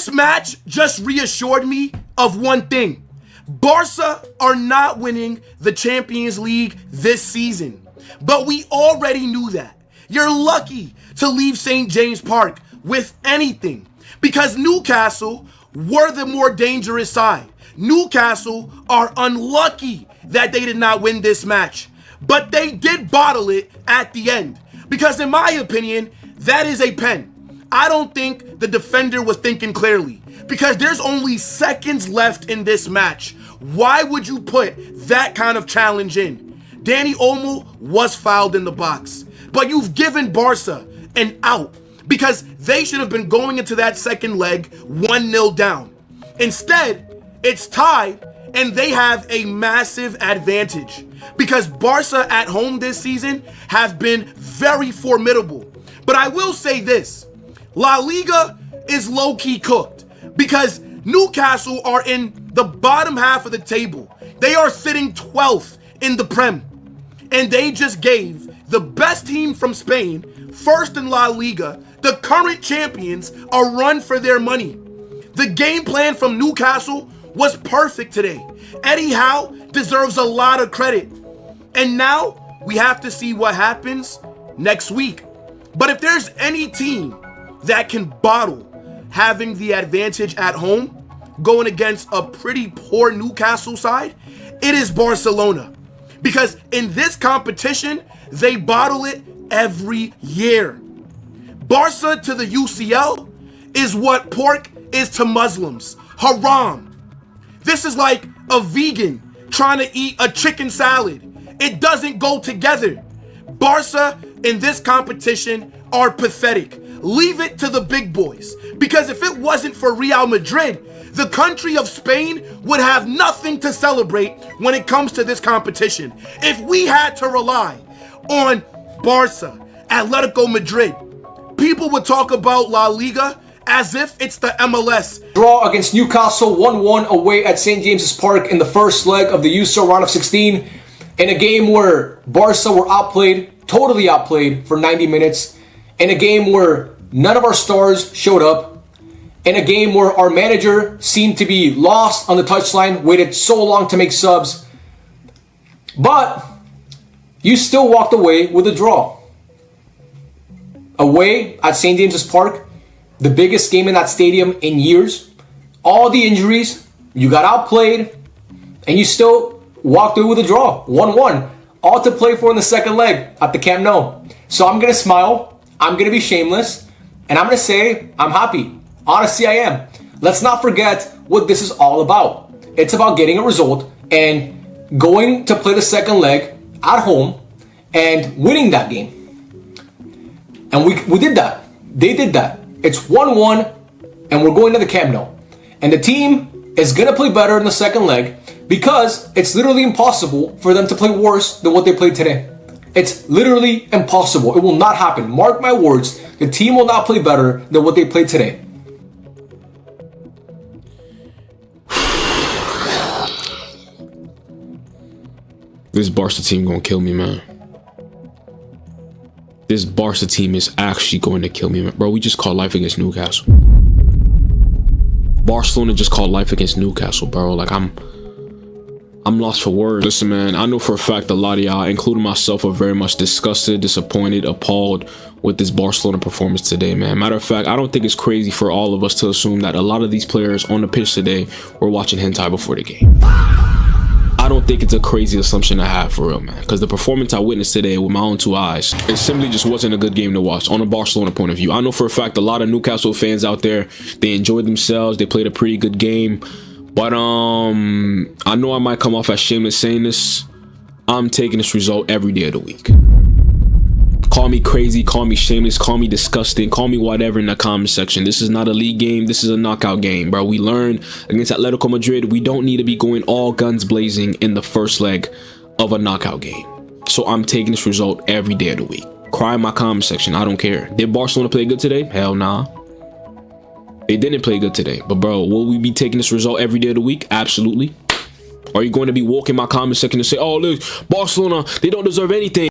This match just reassured me of one thing. Barça are not winning the Champions League this season. But we already knew that. You're lucky to leave St. James Park with anything because Newcastle were the more dangerous side. Newcastle are unlucky that they did not win this match. But they did bottle it at the end because in my opinion, that is a pen. I don't think the defender was thinking clearly because there's only seconds left in this match. Why would you put that kind of challenge in? Dani Olmo was fouled in the box, but you've given Barça an out because they should have been going into that second leg 1-0 down. Instead, it's tied and they have a massive advantage because Barça at home this season have been very formidable. But I will say this, La Liga is low-key cooked because Newcastle are in the bottom half of the table. They are sitting 12th in the Prem. And they just gave the best team from Spain, first in La Liga, the current champions, a run for their money. The game plan from Newcastle was perfect today. Eddie Howe deserves a lot of credit. And now we have to see what happens next week. But if there's any team that can bottle having the advantage at home, going against a pretty poor Newcastle side, it is Barcelona. Because in this competition, they bottle it every year. Barça to the UCL is what pork is to Muslims. Haram. This is like a vegan trying to eat a chicken salad. It doesn't go together. Barça in this competition are pathetic. Leave it to the big boys. Because if it wasn't for Real Madrid, the country of Spain would have nothing to celebrate when it comes to this competition. If we had to rely on Barça, Atletico Madrid, people would talk about La Liga as if it's the MLS. Draw against Newcastle 1-1 away at St. James's Park in the first leg of the UCL round of 16. In a game where Barça were outplayed, totally outplayed for 90 minutes. In a game where none of our stars showed up. In a game where our manager seemed to be lost on the touchline, waited so long to make subs. But you still walked away with a draw. Away at St. James's Park, the biggest game in that stadium in years. All the injuries, you got outplayed, and you still walked away with a draw. 1-1. All to play for in the second leg at the Camp Nou. So I'm going to smile. I'm going to be shameless. And I'm going to say I'm happy. Honestly, I am. Let's not forget what this is all about. It's about getting a result and going to play the second leg at home and winning that game. And we did that. They did that. It's 1-1 and we're going to the Camp Nou. And the team is going to play better in the second leg because it's literally impossible for them to play worse than what they played today. It's literally impossible. It will not happen. Mark my words. The team will not play better than what they played today. This Barca team gonna kill me, man. This Barca team is actually going to kill me, man. Bro, we just called life against Newcastle. Barcelona just called life against Newcastle, bro. Like, I'm lost for words. Listen, man, I know for a fact a lot of y'all, including myself, are very much disgusted, disappointed, appalled with this Barcelona performance today, man. Matter of fact, I don't think it's crazy for all of us to assume that a lot of these players on the pitch today were watching hentai before the game. I don't think it's a crazy assumption to have, for real, man, because the performance I witnessed today with my own two eyes, it simply just wasn't a good game to watch on a Barcelona point of view. I know for a fact a lot of Newcastle fans out there, they enjoyed themselves, they played a pretty good game. But I know I might come off as shameless saying this. I'm taking this result every day of the week. Call me crazy, call me shameless, call me disgusting, call me whatever in the comment section. This is not a league game. This is a knockout game, bro. We learned against Atletico Madrid, we don't need to be going all guns blazing in the first leg of a knockout game. So I'm taking this result every day of the week. Cry in my comment section. I don't care. Did Barcelona play good today? Hell nah. They didn't play good today. But bro, will we be taking this result every day of the week? Absolutely. Are you going to be walking my comment section and say, oh, look, Barcelona, they don't deserve anything?